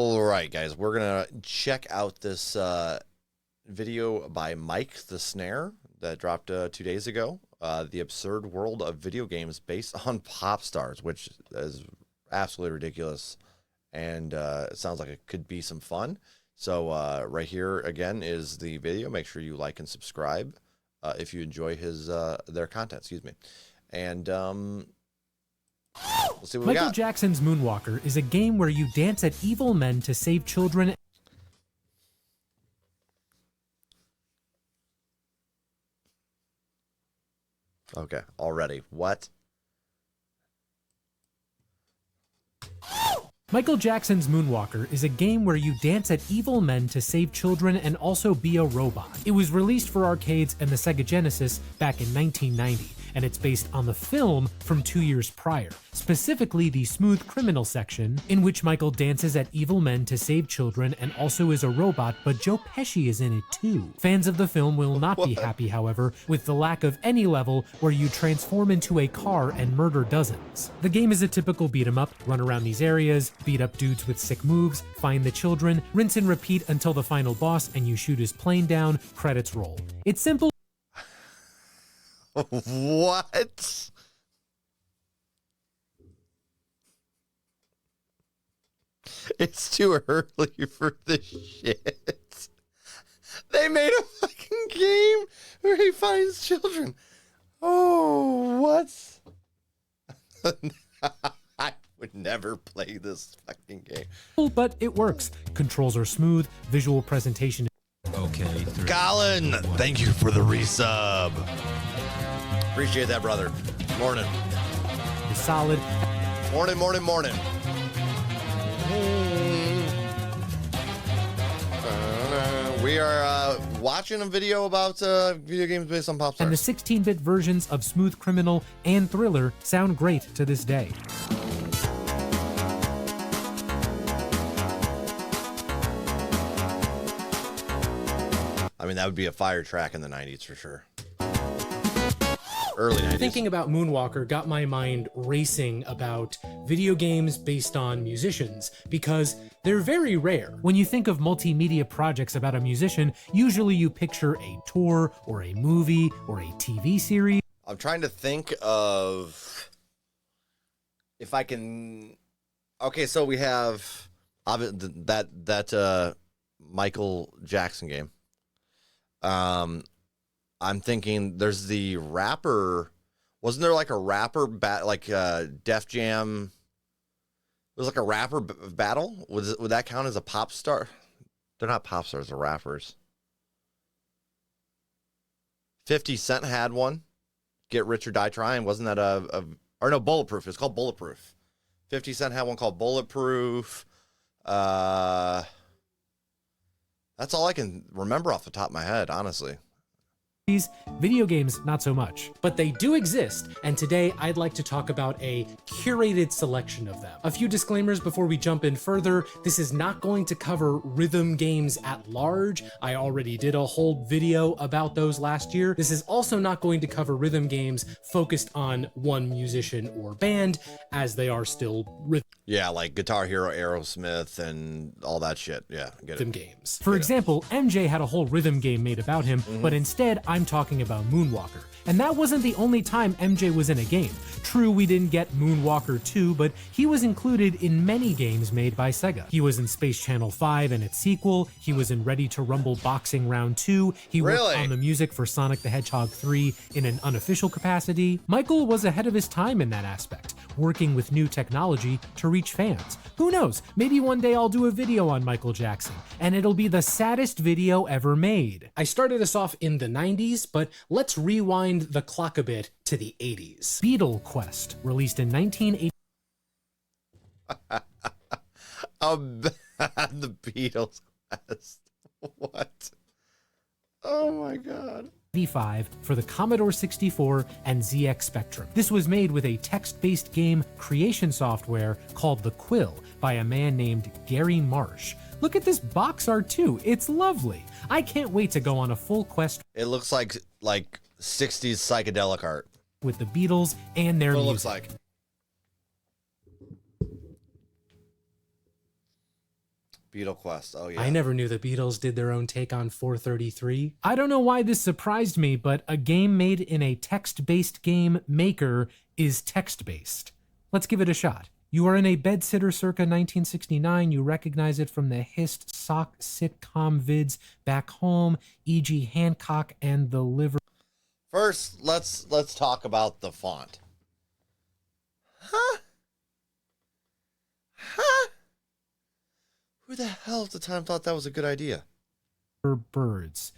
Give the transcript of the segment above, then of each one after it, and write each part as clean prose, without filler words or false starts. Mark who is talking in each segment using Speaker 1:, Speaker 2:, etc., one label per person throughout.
Speaker 1: All right, guys, we're gonna check out this video by Mike the Snare that dropped 2 days ago. The absurd world of video games based on pop stars, which is absolutely ridiculous, and it sounds like it could be some fun. So right here again is the video. Make sure you like and subscribe if you enjoy his their content. Excuse me, and we'll see what we got.
Speaker 2: Michael Jackson's Moonwalker is a game where you dance at evil men to save children.
Speaker 1: Okay, already. What?
Speaker 2: Michael Jackson's Moonwalker is a game where you dance at evil men to save children and also be a robot. It was released for arcades and the Sega Genesis back in 1990, and it's based on the film from 2 years prior, specifically the Smooth Criminal section, in which Michael dances at evil men to save children and also is a robot, but Joe Pesci is in it too. Fans of the film will not be happy, however, with the lack of any level where you transform into a car and murder dozens. The game is a typical beat-em-up, run around these areas, beat up dudes with sick moves, find the children, rinse and repeat until the final boss and you shoot his plane down, credits roll. It's simple.
Speaker 1: What? It's too early for this shit. They made a fucking game where he finds children. Oh, what? I would never play this fucking game.
Speaker 2: But it works. Controls are smooth, visual presentation.
Speaker 3: Okay.
Speaker 1: Colin, thank you for the resub. Appreciate that, brother. Morning.
Speaker 2: Is solid.
Speaker 1: Morning, morning, morning. We are watching a video about video games based on pop stars.
Speaker 2: And the 16-bit versions of Smooth Criminal and Thriller sound great to this day.
Speaker 1: I mean, that would be a fire track in the 90s for sure. Early 90s.
Speaker 2: Thinking about Moonwalker got my mind racing about video games based on musicians because they're very rare. When you think of multimedia projects about a musician, usually you picture a tour or a movie or a TV series.
Speaker 1: I'm trying to think of if I can. Okay, so we have that Michael Jackson game. I'm thinking there's the rapper. Wasn't there like a rapper like Def Jam? It was like a rapper battle. Would that count as a pop star? They're not pop stars, they're rappers. 50 Cent had one. Get Rich or Die Trying. Wasn't that or no, Bulletproof. It's called Bulletproof. 50 Cent had one called Bulletproof. That's all I can remember off the top of my head, honestly.
Speaker 2: Video games, not so much. But they do exist, and today I'd like to talk about a curated selection of them. A few disclaimers before we jump in further. This is not going to cover rhythm games at large. I already did a whole video about those last year. This is also not going to cover rhythm games focused on one musician or band, as they are still rhythm.
Speaker 1: Yeah, like Guitar Hero, Aerosmith, and all that shit. Yeah, get it.
Speaker 2: Rhythm games. For example, MJ had a whole rhythm game made about him, but instead I'm talking about Moonwalker. And that wasn't the only time MJ was in a game. True, we didn't get Moonwalker 2, but he was included in many games made by Sega. He was in Space Channel 5 and its sequel, he was in Ready to Rumble Boxing Round 2, he worked on the music for Sonic the Hedgehog 3 in an unofficial capacity. Michael was ahead of his time in that aspect, working with new technology to reach fans. Who knows, maybe one day I'll do a video on Michael Jackson, and it'll be the saddest video ever made. I started us off in the 90s, but let's rewind the clock a bit to the 80s. Beetle Quest, released in 1980.
Speaker 1: The Beatles Quest. What? Oh my god.
Speaker 2: For the Commodore 64 and ZX Spectrum. This was made with a text-based game creation software called The Quill by a man named Gary Marsh. Look at this box art too, it's lovely. I can't wait to go on a full quest.
Speaker 1: It looks like 60s psychedelic art.
Speaker 2: With the Beatles and their music.
Speaker 1: It looks like. Beetle Quest. Oh, yeah.
Speaker 2: I never knew the Beatles did their own take on 433. I don't know why this surprised me, but a game made in a text-based game maker is text-based. Let's give it a shot. You are in a bedsitter circa 1969. You recognize it from the hissed sock sitcom vids back home, e.g. Hancock and the Liver.
Speaker 1: First, let's talk about the font. Huh? Who the hell at the time thought that was a good idea?
Speaker 2: Birds.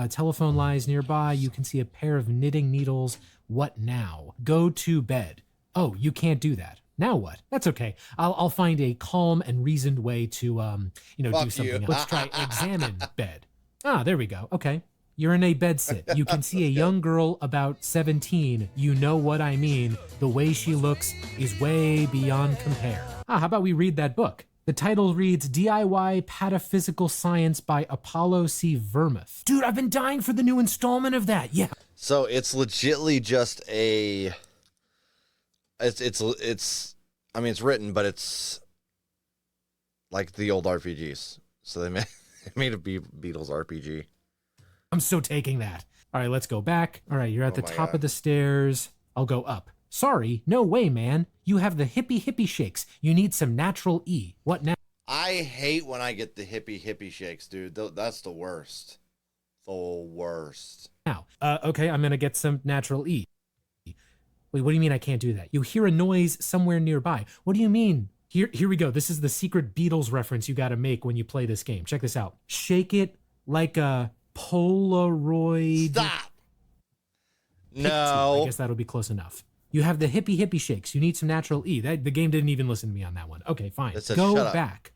Speaker 2: Telephone lies nearby. You can see a pair of knitting needles. What now? Go to bed. Oh, you can't do that. Now what? That's okay. I'll find a calm and reasoned way to, do something else. Let's try examine bed. Ah, there we go. Okay. You're in a bed sit. You can see a young girl about 17. You know what I mean. The way she looks is way beyond compare. How about we read that book? The title reads DIY Pataphysical Science by Apollo C. Vermuth. Dude, I've been dying for the new installment of that. Yeah.
Speaker 1: So it's legitly just a... It's it's written, but it's like the old RPGs. So they made a Beatles RPG.
Speaker 2: I'm so taking that. All right, let's go back. All right, you're at the top of the stairs. I'll go up. Sorry, no way, man. You have the hippie shakes. You need some natural E. What now?
Speaker 1: I hate when I get the hippie shakes, dude. That's the worst. The worst.
Speaker 2: Now, okay, I'm gonna get some natural E. Wait, what do you mean I can't do that? You hear a noise somewhere nearby. What do you mean? Here we go. This is the secret Beatles reference you gotta make when you play this game. Check this out. Shake it like a Polaroid.
Speaker 1: Stop. No.
Speaker 2: I guess that'll be close enough. You have the hippie shakes. You need some natural E. The game didn't even listen to me on that one. Okay, fine. Go back.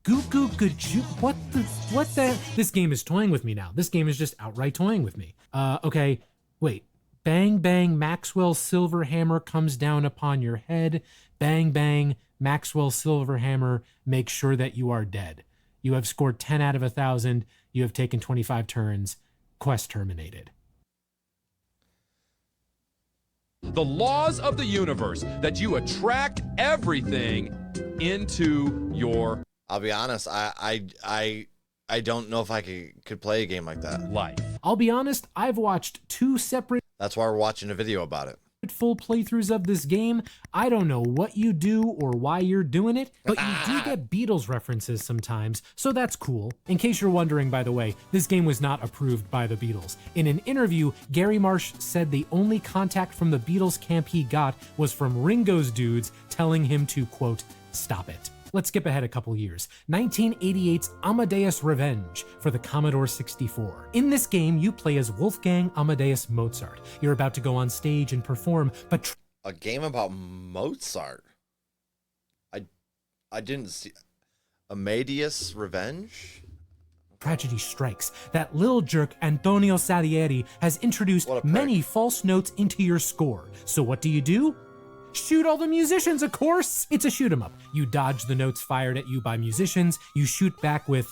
Speaker 2: What the? This game is toying with me now. This game is just outright toying with me. Okay, wait. Bang, bang, Maxwell's silver hammer comes down upon your head. Bang, bang, Maxwell's silver hammer makes sure that you are dead. You have scored 10 out of 1,000. You have taken 25 turns. Quest terminated.
Speaker 3: The laws of the universe, that you attract everything into your...
Speaker 1: I'll be honest, I don't know if I could play a game like that.
Speaker 3: Life.
Speaker 2: I'll be honest, I've watched 2 separate...
Speaker 1: That's why we're watching a video about it.
Speaker 2: Full playthroughs of this game. I don't know what you do or why you're doing it, but you do get Beatles references sometimes, so that's cool. In case you're wondering, by the way, this game was not approved by the Beatles. In an interview, Gary Marsh said the only contact from the Beatles camp he got was from Ringo's dudes telling him to, quote, stop it. Let's skip ahead a couple years. 1988's Amadeus Revenge for the Commodore 64. In this game, you play as Wolfgang Amadeus Mozart. You're about to go on stage and perform, but...
Speaker 1: A game about Mozart? I didn't see... Amadeus Revenge?
Speaker 2: Tragedy strikes. That little jerk, Antonio Salieri, has introduced many false notes into your score. So what do? Shoot all the musicians, of course! It's a shoot 'em up. You dodge the notes fired at you by musicians. You shoot back with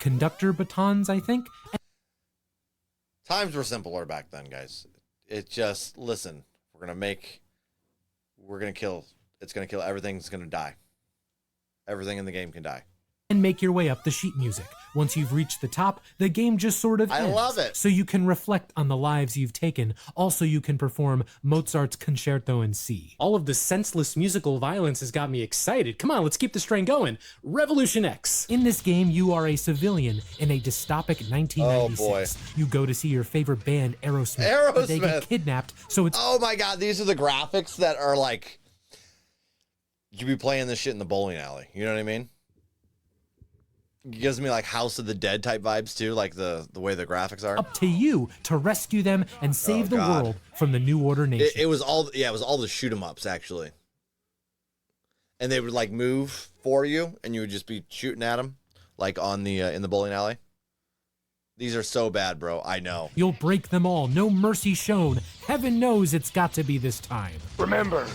Speaker 2: conductor batons, I think.
Speaker 1: Times were simpler back then, guys. It just, listen, we're gonna kill, it's gonna kill, everything's gonna die. Everything in the game can die.
Speaker 2: And make your way up the sheet music. Once you've reached the top, the game just sort of ends.
Speaker 1: I love it.
Speaker 2: So you can reflect on the lives you've taken. Also, you can perform Mozart's Concerto in C. All of the senseless musical violence has got me excited. Come on, let's keep this train going. Revolution X. In this game, you are a civilian in a dystopic 1996.
Speaker 1: Oh boy.
Speaker 2: You go to see your favorite band, Aerosmith. But they get kidnapped, so it's...
Speaker 1: Oh my god, these are the graphics that are like... You'd be playing this shit in the bowling alley. You know what I mean? It gives me like House of the Dead type vibes too, like the way the graphics are.
Speaker 2: Up to you to rescue them and save the world from the New Order Nation.
Speaker 1: It was all the shoot 'em ups actually, and they would like move for you, and you would just be shooting at them, like on the in the bowling alley. These are so bad, bro. I know.
Speaker 2: You'll break them all. No mercy shown. Heaven knows it's got to be this time.
Speaker 4: Remember,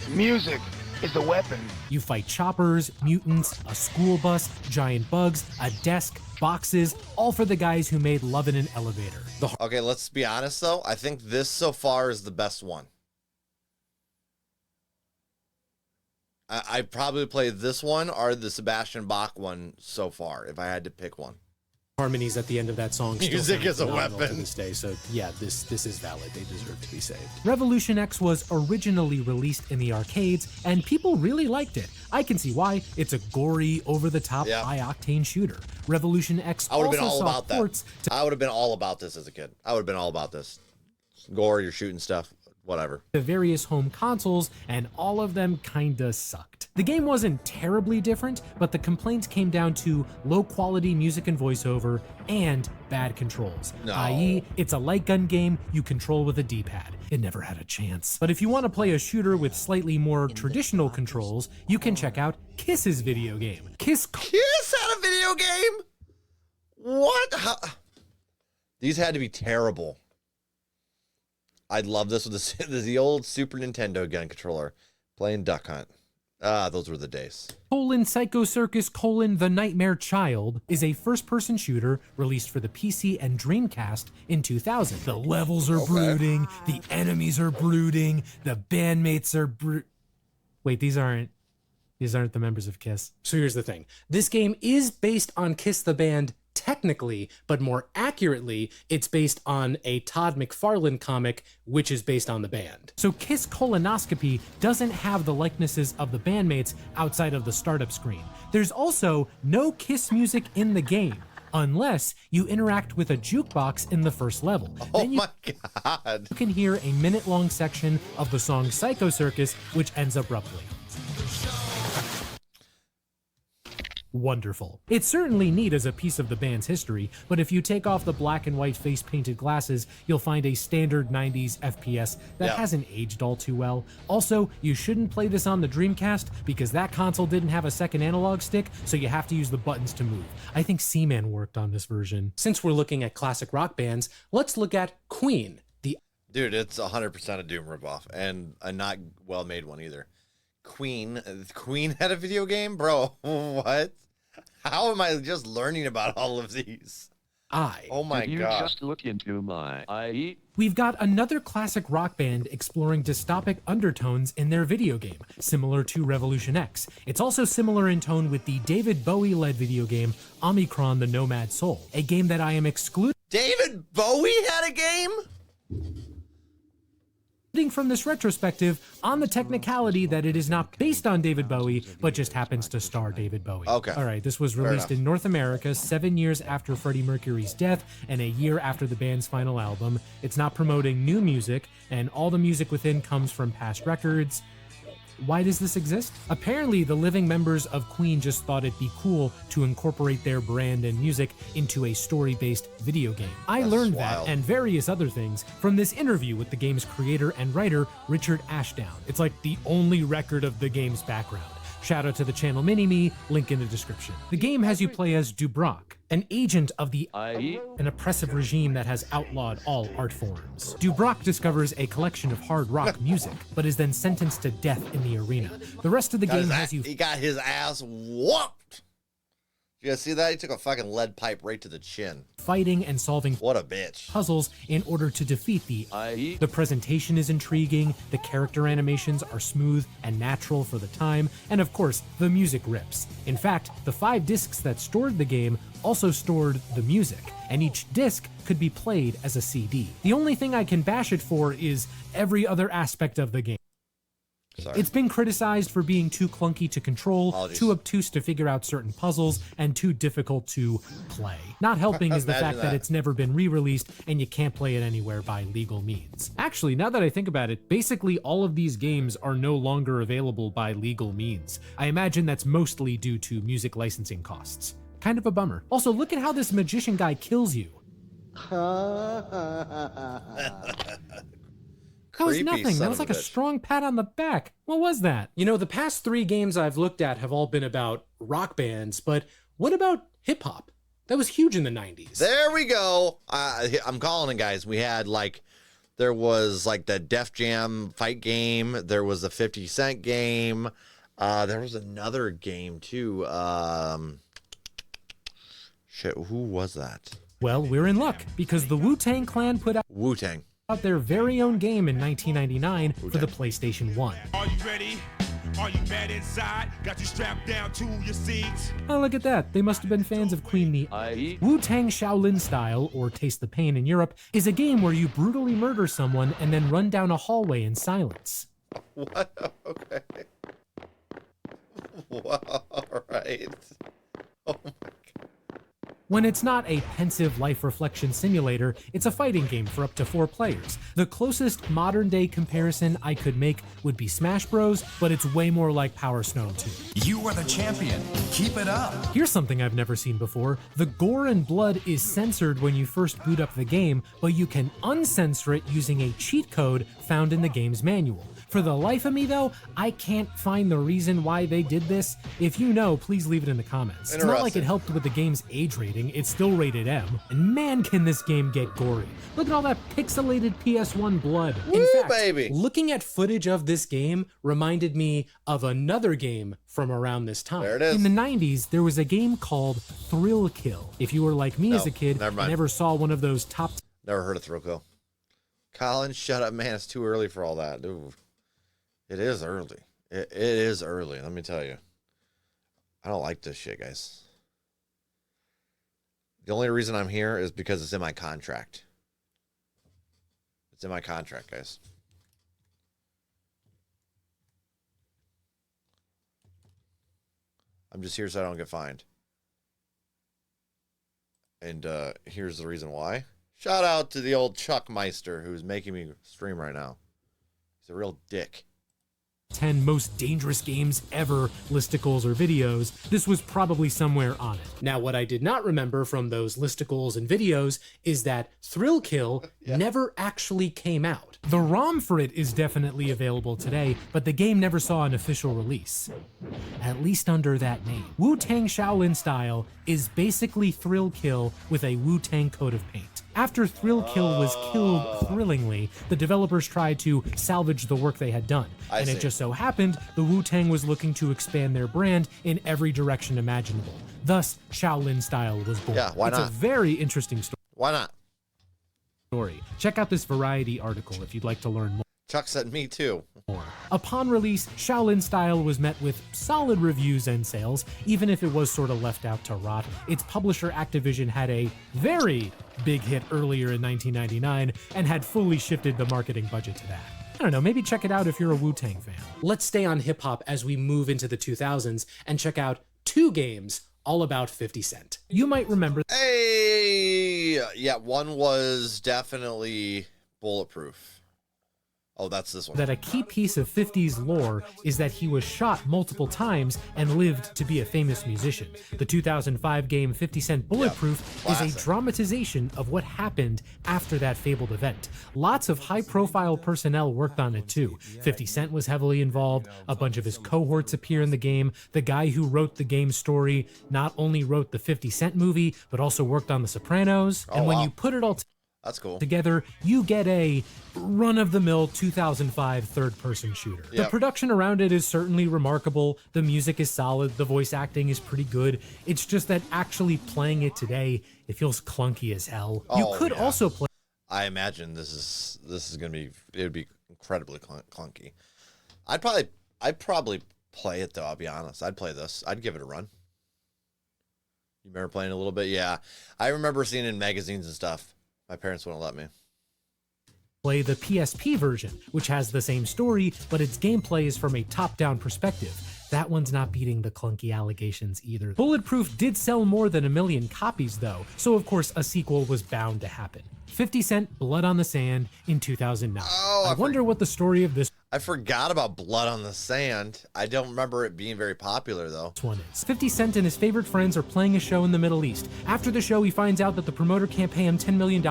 Speaker 4: music is the weapon.
Speaker 2: You fight choppers, mutants, a school bus, giant bugs, a desk, boxes, all for the guys who made Love in an Elevator.
Speaker 1: Okay, let's be honest though. I think this so far is the best one. I probably played this one or the Sebastian Bach one so far, if I had to pick one.
Speaker 2: Harmonies at the end of that song still
Speaker 1: Music
Speaker 2: sound
Speaker 1: is a
Speaker 2: phenomenal
Speaker 1: weapon
Speaker 2: to this day. So yeah, this is valid. They deserve to be saved. Revolution X was originally released in the arcades, and people really liked it. I can see why. It's a gory, over-the-top,
Speaker 1: Yeah.
Speaker 2: high-octane shooter. Revolution X
Speaker 1: I would have
Speaker 2: also
Speaker 1: been all
Speaker 2: saw
Speaker 1: about that.
Speaker 2: ports to
Speaker 1: I would have been all about this as a kid. I would have been all about this. Gore, you're shooting stuff, whatever.
Speaker 2: various home consoles, and all of them kinda sucked. The game wasn't terribly different, but the complaints came down to low-quality music and voiceover and bad controls.
Speaker 1: No.
Speaker 2: I.e., it's a light gun game you control with a D-pad. It never had a chance. But if you want to play a shooter with slightly more traditional controls, you can check out Kiss's video game. Kiss
Speaker 1: had a video game? What? These had to be terrible. I'd love this with the old Super Nintendo gun controller playing Duck Hunt. Ah, those were the days.
Speaker 2: Psycho Circus: The Nightmare Child is a first-person shooter released for the PC and Dreamcast in 2000. The levels are brooding, the enemies are brooding, the bandmates are Wait, these aren't the members of Kiss. So here's the thing. This game is based on Kiss the band technically, but more accurately, it's based on a Todd McFarlane comic, which is based on the band. So Kiss Colonoscopy doesn't have the likenesses of the bandmates outside of the startup screen. There's also no Kiss music in the game, unless you interact with a jukebox in the first level.
Speaker 1: Oh
Speaker 2: Then you
Speaker 1: my God.
Speaker 2: can hear a minute-long section of the song Psycho Circus, which ends abruptly. Wonderful. It's certainly neat as a piece of the band's history, but if you take off the black and white face-painted glasses, you'll find a standard 90s FPS that hasn't aged all too well. Also, you shouldn't play this on the Dreamcast because that console didn't have a second analog stick, so you have to use the buttons to move. I think Seaman worked on this version. Since we're looking at classic rock bands, let's look at Queen.
Speaker 1: Dude, it's 100% a Doom ripoff, and a not well-made one either. Queen had a video game? Bro, what? How am I just learning about all of these? Oh my
Speaker 5: Did you
Speaker 1: God.
Speaker 5: just look into my IE?
Speaker 2: We've got another classic rock band exploring dystopic undertones in their video game, similar to Revolution X. It's also similar in tone with the David Bowie-led video game Omicron: The Nomad Soul, a game that I am excluding
Speaker 1: David Bowie had a game?
Speaker 2: from this retrospective on the technicality that it is not based on David Bowie, but just happens to star David Bowie.
Speaker 1: Okay.
Speaker 2: All right, this was released in North America 7 years after Freddie Mercury's death and a year after the band's final album. It's not promoting new music, and all the music within comes from past records. Why does this exist? Apparently, the living members of Queen just thought it'd be cool to incorporate their brand and music into a story-based video game. I learned that, and various other things, from this interview with the game's creator and writer, Richard Ashdown. It's like the only record of the game's background. Shout out to the channel Mini-Me, link in the description. The game has you play as Dubrock, an agent of the an oppressive regime that has outlawed all art forms. Dubrock discovers a collection of hard rock music, but is then sentenced to death in the arena. The rest of the game has you...
Speaker 1: He got his ass whooped. You guys see that? He took a fucking lead pipe right to the chin.
Speaker 2: Fighting and solving
Speaker 1: what a bitch
Speaker 2: puzzles in order to defeat the presentation is intriguing, the character animations are smooth and natural for the time, and of course the music rips. In fact, the 5 discs that stored the game also stored the music, and each disc could be played as a CD. The only thing I can bash it for is every other aspect of the game.
Speaker 1: Sorry.
Speaker 2: It's been criticized for being too clunky to control, too obtuse to figure out certain puzzles, and too difficult to play. Not helping is the fact that it's never been re-released and you can't play it anywhere by legal means. Actually, now that I think about it, basically all of these games are no longer available by legal means. I imagine that's mostly due to music licensing costs. Kind of a bummer. Also, look at how this magician guy kills you. That was nothing. That was like a strong pat on the back. What was that? You know, the past 3 games I've looked at have all been about rock bands, but what about hip hop? That was huge in the 90s.
Speaker 1: There we go. I'm calling it, guys. We had there was the Def Jam fight game. There was a 50 Cent game. There was another game too. Shit, who was that?
Speaker 2: Well, we're in luck because the Wu-Tang Clan put out their very own game in 1999 for the PlayStation 1.
Speaker 6: Are you ready? Are you mad inside? Got you strapped down to your seats.
Speaker 2: Oh, look at that. They must have been fans of Queen Bee.
Speaker 5: I eat.
Speaker 2: Wu-Tang Shaolin Style, or Taste the Pain in Europe, is a game where you brutally murder someone and then run down a hallway in silence.
Speaker 1: What? Okay. Wow, all right. Oh my God.
Speaker 2: When it's not a pensive life reflection simulator, it's a fighting game for up to 4 players. The closest modern day comparison I could make would be Smash Bros, but it's way more like Power Stone 2.
Speaker 7: You are the champion. Keep it up.
Speaker 2: Here's something I've never seen before. The gore and blood is censored when you first boot up the game, but you can uncensor it using a cheat code found in the game's manual. For the life of me though, I can't find the reason why they did this. If you know, please leave it in the comments. It's not like it helped with the game's age rating, it's still rated M. And man, can this game get gory. Look at all that pixelated PS1 blood. In fact,
Speaker 1: baby.
Speaker 2: Looking at footage of this game reminded me of another game from around this time.
Speaker 1: There it is.
Speaker 2: In the 90s, there was a game called Thrill Kill. If you were like me as a kid
Speaker 1: never
Speaker 2: and
Speaker 1: mind.
Speaker 2: never saw one of those top
Speaker 1: Never heard of Thrill Kill. Colin, shut up, man. It's too early for all that. Ooh. It is early. It is early, let me tell you. I don't like this shit, guys. The only reason I'm here is because it's in my contract. It's in my contract, guys. I'm just here so I don't get fined. And here's the reason why. Shout out to the old Chuck Meister who's making me stream right now. He's a real dick.
Speaker 2: 10 most dangerous games ever listicles or videos, this was probably somewhere on it. Now, what I did not remember from those listicles and videos is that Thrill Kill never actually came out. The ROM for it is definitely available today, but the game never saw an official release. At least under that name. Wu-Tang Shaolin Style is basically Thrill Kill with a Wu-Tang coat of paint. After Thrill Kill was killed thrillingly, the developers tried to salvage the work they had done. And it just so happened, the Wu-Tang was looking to expand their brand in every direction imaginable. Thus, Shaolin Style was born.
Speaker 1: Yeah, why not?
Speaker 2: It's a very interesting
Speaker 1: Why not?
Speaker 2: story. Check out this Variety article if you'd like to learn more.
Speaker 1: Chuck said me too.
Speaker 2: Upon release, Shaolin Style was met with solid reviews and sales, even if it was sort of left out to rot. Its publisher Activision had a very big hit earlier in 1999 and had fully shifted the marketing budget to that. I don't know, maybe check it out if you're a Wu-Tang fan. Let's stay on hip-hop as we move into the 2000s and check out 2 games all about 50 Cent. You might remember...
Speaker 1: Hey! Yeah, one was definitely Bulletproof. Oh, that's this one.
Speaker 2: That a key piece of 50s lore is that he was shot multiple times and lived to be a famous musician. The 2005 game 50 Cent Bulletproof is a dramatization of what happened after that fabled event. Lots of high-profile personnel worked on it too. 50 Cent was heavily involved, a bunch of his cohorts appear in the game. The guy who wrote the game story not only wrote the 50 Cent movie, but also worked on The Sopranos. And when you put it all
Speaker 1: that's cool.
Speaker 2: together, you get a run-of-the-mill 2005 third-person shooter. The production around it is certainly remarkable, the music is solid, the voice acting is pretty good. It's just that actually playing it today, it feels clunky as hell. You could also play...
Speaker 1: I imagine this is gonna be, it would be incredibly clunky. I'd probably play it though, I'll be honest. I'd play this. I'd give it a run. You remember playing a little bit? Yeah. I remember seeing it in magazines and stuff. My parents wouldn't let me.
Speaker 2: Play the PSP version, which has the same story, but its gameplay is from a top-down perspective. That one's not beating the clunky allegations either. Bulletproof did sell more than 1 million copies though, so of course a sequel was bound to happen. 50 Cent Blood on the Sand in 2009. I wonder what the story of this
Speaker 1: I forgot about Blood on the Sand. I don't remember it being very popular though.
Speaker 2: one is. 50 Cent and his favorite friends are playing a show in the Middle East. After the show, he finds out that the promoter can't pay him $10 million,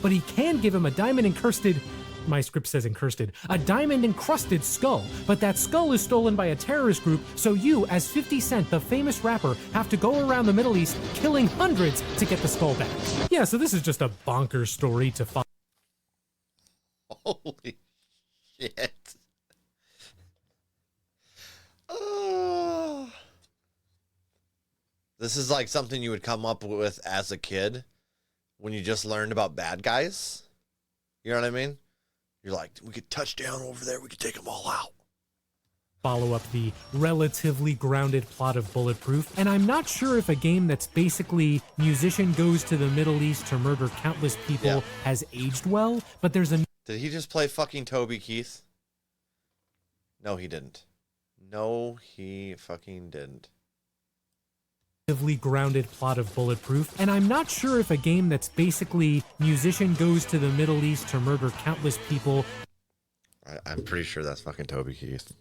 Speaker 2: but he can give him a diamond-encrusted... My script says encrusted. A diamond-encrusted skull, but that skull is stolen by a terrorist group, so you, as 50 Cent, the famous rapper, have to go around the Middle East killing hundreds to get the skull back. Yeah, so this is just a bonkers story to follow.
Speaker 1: Holy shit. This is like something you would come up with as a kid when you just learned about bad guys. You know what I mean? You're like, we could touch down over there. We could take them all out.
Speaker 2: follow up the relatively grounded plot of Bulletproof, and I'm not sure if a game that's basically musician goes to the Middle East to murder countless people has aged well, but there's a...
Speaker 1: Did he just play fucking Toby Keith? No, he didn't. No, he fucking didn't.
Speaker 2: Relatively grounded plot of Bulletproof, and I'm not sure if a game that's basically musician goes to the Middle East to murder countless people...
Speaker 1: I'm pretty sure that's fucking Toby Keith.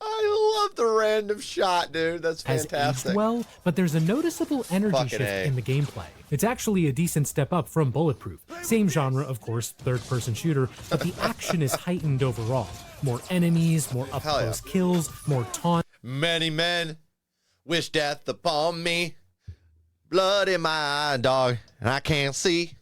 Speaker 1: I love the random shot, dude. That's fantastic.
Speaker 2: Has aged well, but there's a noticeable energy
Speaker 1: Fucking
Speaker 2: shift
Speaker 1: A.
Speaker 2: in the gameplay. It's actually a decent step up from Bulletproof. Same genre, of course, third-person shooter, but the action is heightened overall. More enemies, more up-close kills, more taunts.
Speaker 1: Many men wish death upon me. Blood in my eye, dog, and I can't see.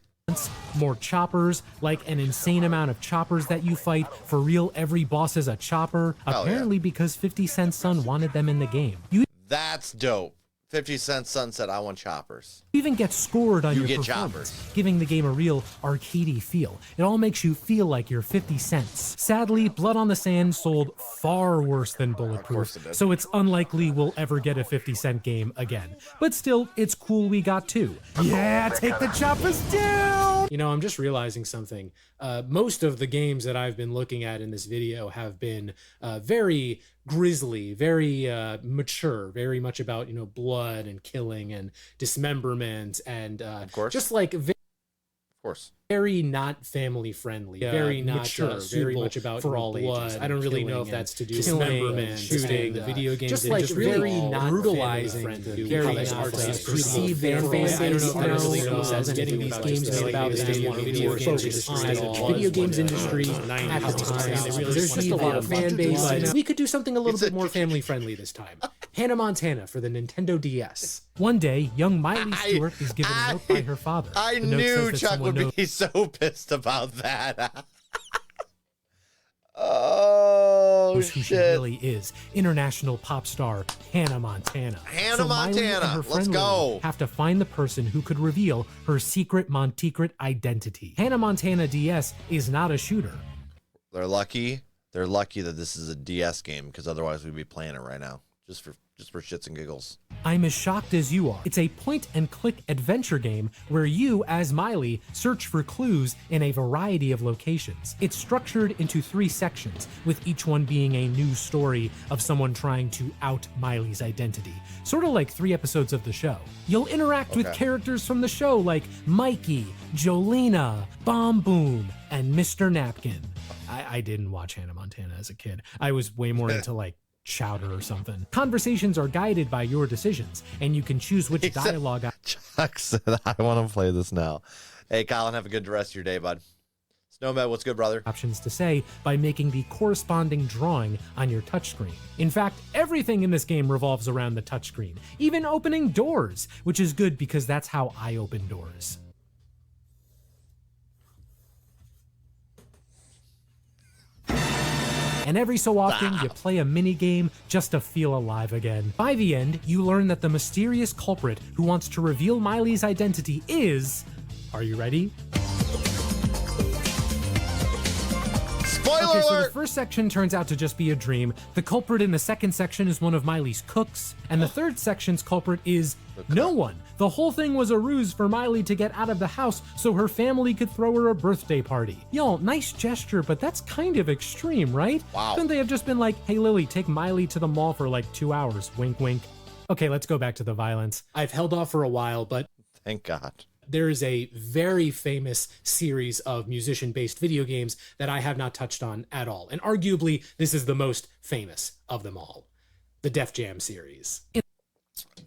Speaker 2: More choppers, like an insane amount of choppers that you fight. For real, every boss is a chopper. Apparently because 50 Cent's son wanted them in the game. You
Speaker 1: That's dope. 50 Cent Son said, I want choppers.
Speaker 2: even get scored on
Speaker 1: You
Speaker 2: your
Speaker 1: get
Speaker 2: performance,
Speaker 1: choppers.
Speaker 2: giving the game a real arcadey feel. It all makes you feel like you're 50 cents. Sadly, Blood on the Sand sold far worse than Bulletproof,
Speaker 1: it did.
Speaker 2: so it's unlikely we'll ever get a 50 Cent game again. But still, it's cool we got two. Yeah, take the choppers down! You know, I'm just realizing something. Most of the games that I've been looking at in this video have been very grisly, very mature, very much about, you know, blood and killing and dismemberment and
Speaker 1: Of course.
Speaker 2: just like
Speaker 1: Of course.
Speaker 2: very not family friendly, very not mature, very much about for all ages. I don't really know if that's to do with dismemberment, shooting, the video games, just like very not brutalizing, very not perceived fan base. I don't know if I really know as getting these games made about this video focus on the video games industry at the time. There's just a lot of fan base. But we could do something a little bit more family friendly this time. Hannah Montana for the Nintendo DS. One day, young Miley Stewart is given a note by her father.
Speaker 1: I
Speaker 2: The note
Speaker 1: knew
Speaker 2: says that
Speaker 1: Chuck
Speaker 2: someone
Speaker 1: would
Speaker 2: knows
Speaker 1: be so pissed about that. Oh,
Speaker 2: who she
Speaker 1: shit.
Speaker 2: really is. International pop star Hannah Montana.
Speaker 1: Hannah
Speaker 2: Miley and
Speaker 1: Montana,
Speaker 2: her
Speaker 1: let's
Speaker 2: friend
Speaker 1: go.
Speaker 2: Lily have to find the person who could reveal her secret Monticret identity. Hannah Montana DS is not a shooter.
Speaker 1: They're lucky. They're lucky that this is a DS game, because otherwise we'd be playing it right now. Just for shits and giggles.
Speaker 2: I'm as shocked as you are. It's a point-and-click adventure game where you, as Miley, search for clues in a variety of locations. It's structured into 3 sections, with each one being a new story of someone trying to out Miley's identity. Sort of like 3 episodes of the show. You'll interact with characters from the show like Mikey, Jolena, Bomb Boom, and Mr. Napkin. I didn't watch Hannah Montana as a kid. I was way more into like Chowder or something. Conversations are guided by your decisions, and you can choose which dialogue.
Speaker 1: Chuck said, I want to play this now. Hey, Colin, have a good rest of your day, bud. Snowman, what's good, brother?
Speaker 2: Options to say by making the corresponding drawing on your touchscreen. In fact, everything in this game revolves around the touchscreen, even opening doors, which is good because that's how I open doors. And every so often, you play a mini-game just to feel alive again. By the end, you learn that the mysterious culprit who wants to reveal Miley's identity is... Are you ready?
Speaker 1: Spoiler
Speaker 2: Okay, so
Speaker 1: alert!
Speaker 2: the first section turns out to just be a dream. The culprit in the second section is one of Miley's cooks. And the third section's culprit is no one. The whole thing was a ruse for Miley to get out of the house so her family could throw her a birthday party. Y'all, nice gesture, but that's kind of extreme, right?
Speaker 1: Wow.
Speaker 2: Couldn't they have just been like, hey Lily, take Miley to the mall for like 2 hours, wink wink. Okay, let's go back to the violence. I've held off for a while, but
Speaker 1: Thank God.
Speaker 2: there is a very famous series of musician-based video games that I have not touched on at all. And arguably, this is the most famous of them all. The Def Jam series.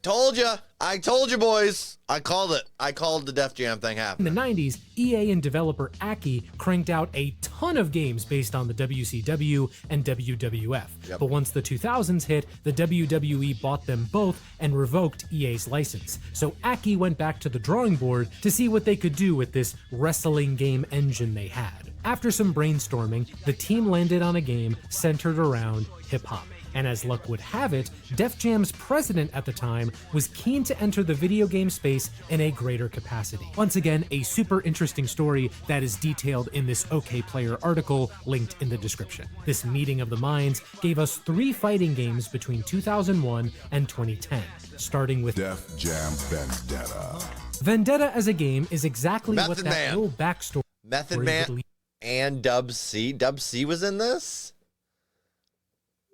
Speaker 1: Told ya. I told you, boys. I called it. I called the Def Jam thing
Speaker 2: In
Speaker 1: happening.
Speaker 2: the 90s, EA and developer Aki cranked out a ton of games based on the WCW and WWF.
Speaker 1: Yep.
Speaker 2: But once the 2000s hit, the WWE bought them both and revoked EA's license. So Aki went back to the drawing board to see what they could do with this wrestling game engine they had. After some brainstorming, the team landed on a game centered around hip-hop. and as luck would have it, Def Jam's president at the time was keen to enter the video game space in a greater capacity. Once again, a super interesting story that is detailed in this OK Player article linked in the description. This meeting of the minds gave us 3 fighting games between 2001 and 2010, starting with
Speaker 6: Def Jam Vendetta.
Speaker 2: Vendetta as a game is exactly what
Speaker 1: Method
Speaker 2: that
Speaker 1: Man.
Speaker 2: little backstory
Speaker 1: Method
Speaker 2: would
Speaker 1: Man
Speaker 2: lead
Speaker 1: and Dub C. Dub C was in this?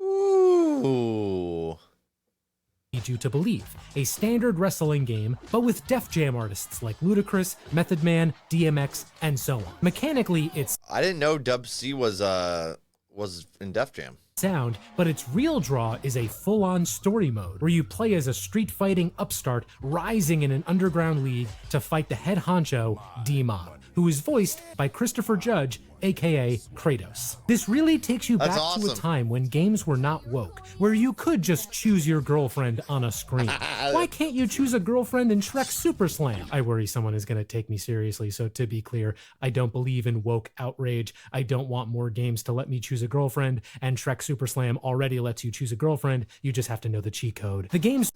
Speaker 1: Ooh.
Speaker 2: you to believe. A standard wrestling game, but with Def Jam artists like Ludacris, Method Man, DMX, and so on. Mechanically, it's
Speaker 1: I didn't know Dub C was in Def Jam.
Speaker 2: sound, but its real draw is a full-on story mode where you play as a street-fighting upstart rising in an underground league to fight the head honcho, D-Mob, who is voiced by Christopher Judge, aka Kratos. This really takes you
Speaker 1: That's
Speaker 2: back to a
Speaker 1: awesome.
Speaker 2: time when games were not woke, where you could just choose your girlfriend on a screen. Why can't you choose a girlfriend in Shrek Super Slam? I worry someone is going to take me seriously, so to be clear, I don't believe in woke outrage. I don't want more games to let me choose a girlfriend, and Shrek Super Slam already lets you choose a girlfriend. You just have to know the cheat code. The game's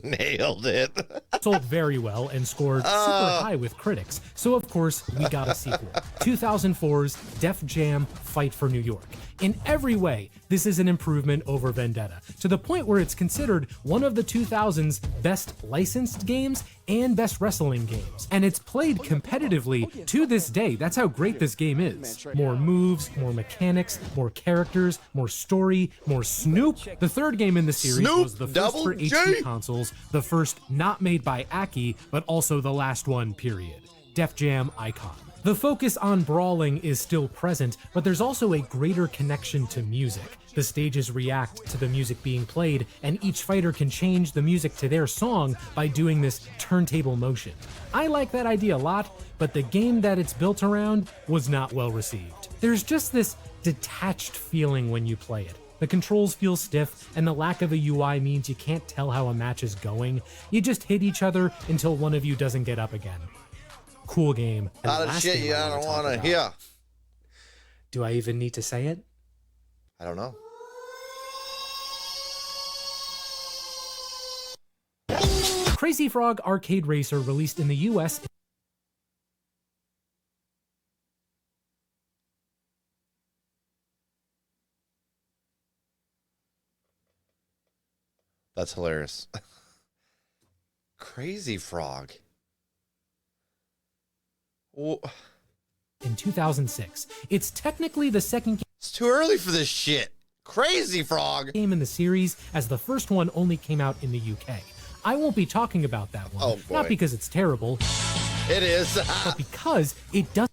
Speaker 1: Nailed it.
Speaker 2: sold very well and scored super high with critics, so of course we got a sequel. 2004's Def Jam Fight for New York. In every way, this is an improvement over Vendetta, to the point where it's considered one of the 2000's best licensed games and best wrestling games. And it's played competitively to this day. That's how great this game is. More moves, more mechanics, more characters, more story, more Snoop. The third game in the series
Speaker 1: Snoop
Speaker 2: was the first
Speaker 1: Double
Speaker 2: for
Speaker 1: G.
Speaker 2: HD consoles, the first not made by Aki, but also the last one, period. Def Jam Icon. The focus on brawling is still present, but there's also a greater connection to music. The stages react to the music being played, and each fighter can change the music to their song by doing this turntable motion. I like that idea a lot, but the game that it's built around was not well received. There's just this detached feeling when you play it. The controls feel stiff, and the lack of a UI means you can't tell how a match is going. You just hit each other until one of you doesn't get up again. Cool game. And
Speaker 1: A lot
Speaker 2: the
Speaker 1: of
Speaker 2: last
Speaker 1: shit
Speaker 2: game
Speaker 1: you
Speaker 2: I
Speaker 1: don't
Speaker 2: wanna
Speaker 1: want
Speaker 2: talk
Speaker 1: to
Speaker 2: about-
Speaker 1: hear.
Speaker 2: Do I even need to say it?
Speaker 1: I don't know.
Speaker 2: Crazy Frog Arcade Racer released in the US
Speaker 1: That's hilarious. Crazy Frog. Well,
Speaker 2: in 2006. It's technically the second
Speaker 1: it's too early for this shit. Crazy Frog.
Speaker 2: game in the series, as the first one only came out in the UK. I won't be talking about that one,
Speaker 1: Oh, boy.
Speaker 2: not because it's terrible,
Speaker 1: It is.
Speaker 2: but because it does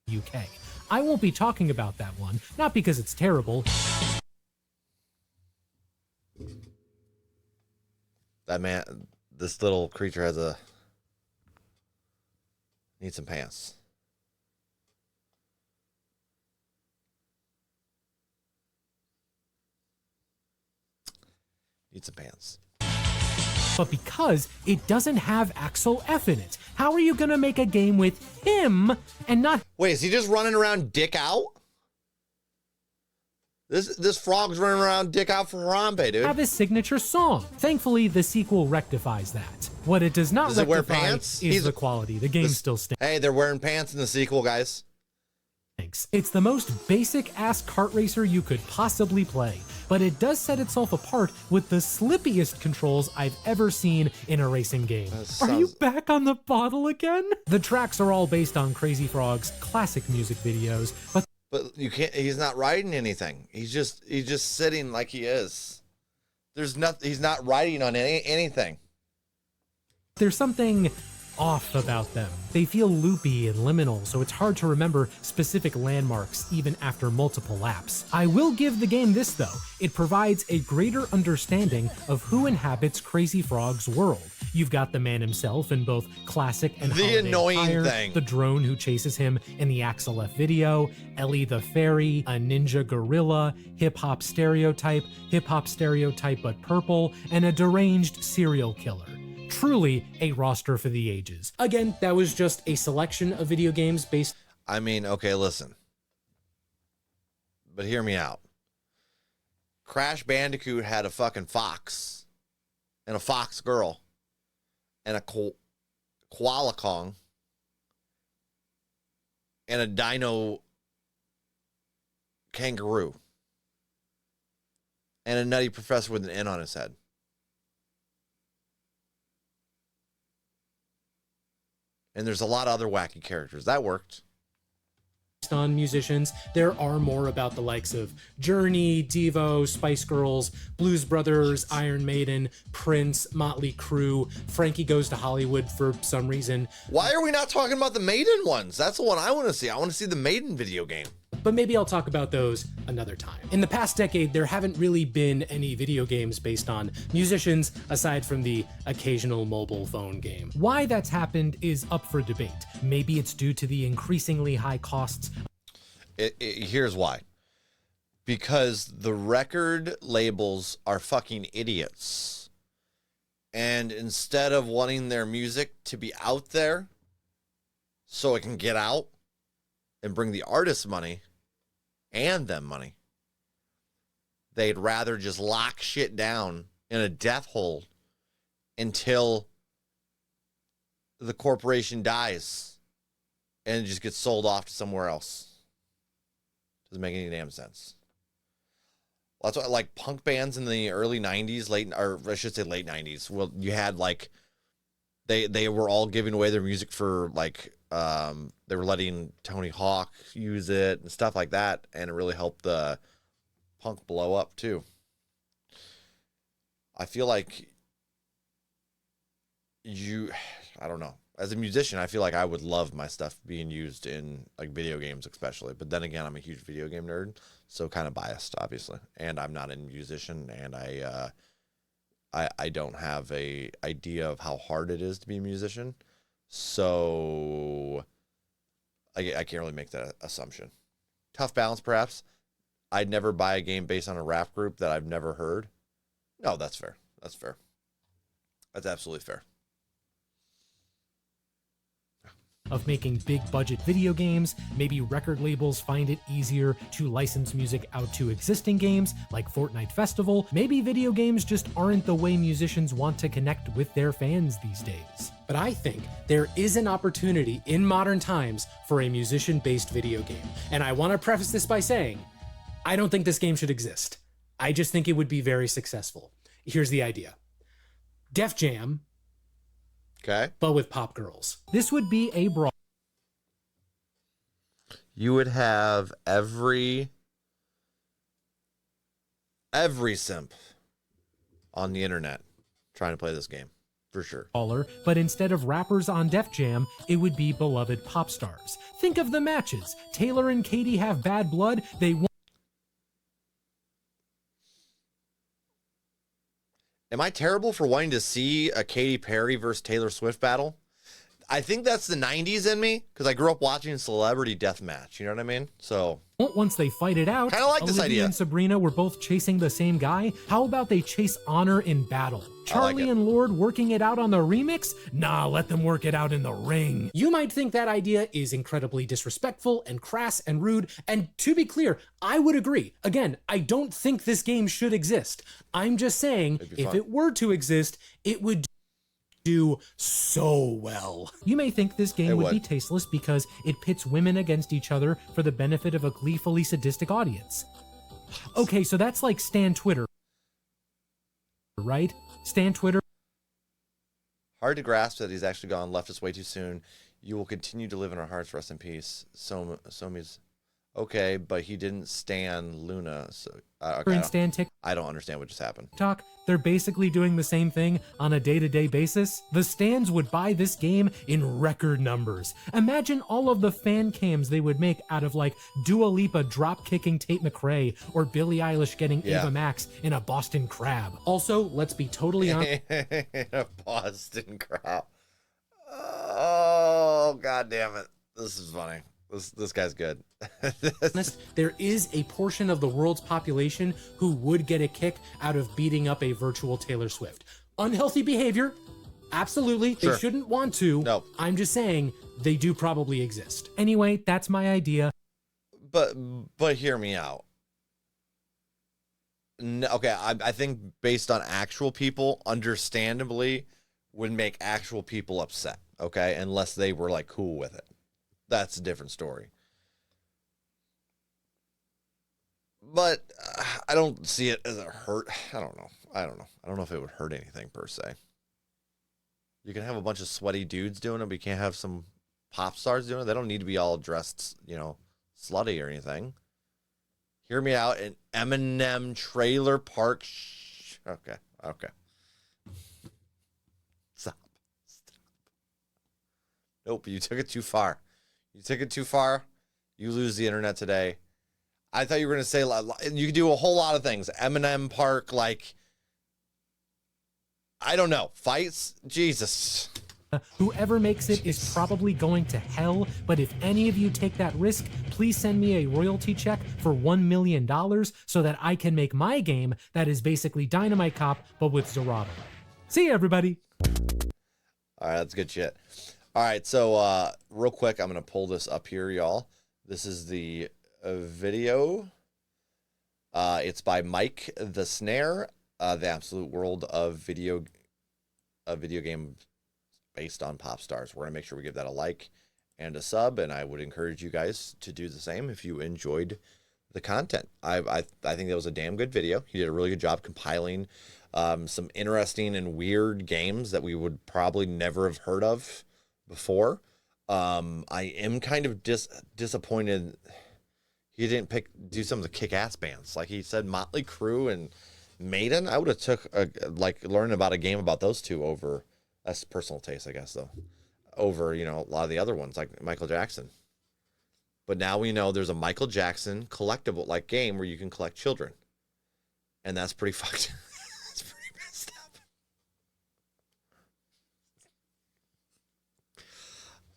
Speaker 2: UK. I won't be talking about that one, not because it's terrible,
Speaker 1: That man, this little creature needs some pants. Needs some pants.
Speaker 2: but because it doesn't have Axel F in it. How are you gonna make a game with him and not
Speaker 1: Wait, is he just running around dick out? This frog's running around dick out for Harambe, dude.
Speaker 2: have his signature song? Thankfully, the sequel rectifies that. What it does not
Speaker 1: Does it wear
Speaker 2: rectify
Speaker 1: pants?
Speaker 2: is
Speaker 1: He's
Speaker 2: the
Speaker 1: a-
Speaker 2: quality. The game still stinks.
Speaker 1: Hey, they're wearing pants in the sequel, guys.
Speaker 2: It's the most basic-ass kart racer you could possibly play, but it does set itself apart with the slippiest controls I've ever seen in a racing game. Are you
Speaker 1: sounds-
Speaker 2: back on the bottle again? The tracks are all based on Crazy Frog's classic music videos, but
Speaker 1: But you can't. He's not riding anything. He's just sitting like he is. There's nothing. He's not riding on anything.
Speaker 2: there's something off about them. They feel loopy and liminal, so it's hard to remember specific landmarks even after multiple laps. I will give the game this though. It provides a greater understanding of who inhabits Crazy Frog's world. You've got the man himself in both classic and
Speaker 1: The
Speaker 2: holiday
Speaker 1: annoying
Speaker 2: attire,
Speaker 1: thing.
Speaker 2: the drone who chases him in the Axel F video, Ellie the fairy, a ninja gorilla, hip-hop stereotype but purple, and a deranged serial killer. Truly a roster for the ages. Again, that was just a selection of video games based.
Speaker 1: I mean, okay, listen. But hear me out. Crash Bandicoot had a fucking fox and a fox girl and a koala Kong and a dino kangaroo and a nutty professor with an N on his head. And there's a lot of other wacky characters. That worked.
Speaker 2: On musicians, there are more about the likes of Journey, Devo, Spice Girls, Blues Brothers, Iron Maiden, Prince, Motley Crue, Frankie Goes to Hollywood for some reason.
Speaker 1: Why are we not talking about the Maiden ones? That's the one I want to see. I want to see the Maiden video game.
Speaker 2: But maybe I'll talk about those another time. In the past decade, there haven't really been any video games based on musicians aside from the occasional mobile phone game. Why that's happened is up for debate. Maybe it's due to the increasingly high costs.
Speaker 1: Here's why. Because the record labels are fucking idiots. And instead of wanting their music to be out there so it can get out and bring the artists money and them money, they'd rather just lock shit down in a death hole until the corporation dies and it just gets sold off to somewhere else. Doesn't make any damn sense. Well, that's why, like, punk bands in the early 90s, late 90s. Well, you had, like, they were all giving away their music for, like, they were letting Tony Hawk use it and stuff like that, and it really helped the punk blow up too. I feel like I don't know. As a musician, I feel like I would love my stuff being used in, like, video games especially. But then again, I'm a huge video game nerd, so kind of biased, obviously. And I'm not a musician, and I don't have a idea of how hard it is to be a musician. So I can't really make that assumption. Tough balance, perhaps. I'd never buy a game based on a rap group that I've never heard. No, that's fair. That's fair. That's absolutely fair.
Speaker 2: Of making big budget video games. Maybe record labels find it easier to license music out to existing games like Fortnite Festival. Maybe video games just aren't the way musicians want to connect with their fans these days. But I think there is an opportunity in modern times for a musician-based video game. And I want to preface this by saying, I don't think this game should exist. I just think it would be very successful. Here's the idea. Def Jam,
Speaker 1: okay,
Speaker 2: but with pop girls. This would be a brawl.
Speaker 1: You would have every simp on the internet trying to play this game, for sure.
Speaker 2: But instead of rappers on Def Jam, it would be beloved pop stars. Think of the matches. Taylor and Katy have bad blood. They won.
Speaker 1: Am I terrible for wanting to see a Katy Perry versus Taylor Swift battle? I think that's the 90s in me, because I grew up watching Celebrity Deathmatch. You know what I mean? So
Speaker 2: once they fight it out,
Speaker 1: kind of like this
Speaker 2: Olivia
Speaker 1: idea.
Speaker 2: and Sabrina were both chasing the same guy. How about they chase honor in battle? Charlie and Lord working it out on the remix? Nah, let them work it out in the ring. You might think that idea is incredibly disrespectful and crass and rude, and to be clear, I would agree. Again, I don't think this game should exist. I'm just saying, if it were to exist, it would do so well. You may think this game would be tasteless because it pits women against each other for the benefit of a gleefully sadistic audience. Okay, so that's like Stan Twitter, right? Stan Twitter.
Speaker 1: Hard to grasp that he's actually gone, left us way too soon. You will continue to live in our hearts, rest in peace. Somi's okay, but he didn't stan Luna, so I don't understand what just happened.
Speaker 2: TikTok, they're basically doing the same thing on a day-to-day basis. The stans would buy this game in record numbers. Imagine all of the fan cams they would make out of, like, Dua Lipa drop-kicking Tate McRae or Billie Eilish getting Ava Max in a Boston Crab. Also, let's be totally honest.
Speaker 1: A Boston Crab. Oh, God damn it. This is funny. This guy's good.
Speaker 2: There is a portion of the world's population who would get a kick out of beating up a virtual Taylor Swift. Unhealthy behavior, Absolutely,
Speaker 1: Sure.
Speaker 2: they shouldn't want to.
Speaker 1: No.
Speaker 2: I'm just saying they do probably exist. Anyway, that's my idea.
Speaker 1: But hear me out. No, okay, I think based on actual people, understandably, would make actual people upset, okay? Unless they were, like, cool with it. That's a different story. But I don't see it as a hurt. I don't know. I don't know if it would hurt anything, per se. You can have a bunch of sweaty dudes doing it, but you can't have some pop stars doing it. They don't need to be all dressed, slutty or anything. Hear me out. An Eminem trailer park. Okay. Stop. Nope, you took it too far. You lose the internet today. I thought you were going to say you could do a whole lot of things. Eminem park, like, I don't know. Fights? Jesus.
Speaker 2: Whoever makes it is probably going to hell, but if any of you take that risk, please send me a royalty check for $1 million so that I can make my game that is basically Dynamite Cop, but with Zerato. See you, everybody.
Speaker 1: All right, that's good shit. All right, so real quick, I'm going to pull this up here, y'all. This is the video. It's by Mike the Snare, the absolute world of video game based on pop stars. We're going to make sure we give that a like and a sub, and I would encourage you guys to do the same if you enjoyed the content. I think that was a damn good video. He did a really good job compiling some interesting and weird games that we would probably never have heard of before. I am kind of disappointed he didn't do some of the kick-ass bands. Like he said, Motley Crue and Maiden. I would have took learning about a game about those two over. That's personal taste, I guess, though. Over, a lot of the other ones, like Michael Jackson. But now we know there's a Michael Jackson collectible, like, game where you can collect children. And that's pretty fucked. That's pretty messed up.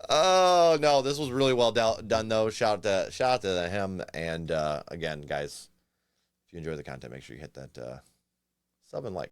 Speaker 1: Oh, no, this was really well done, though. Shout out to him. And, again, guys, if you enjoy the content, make sure you hit that sub and like.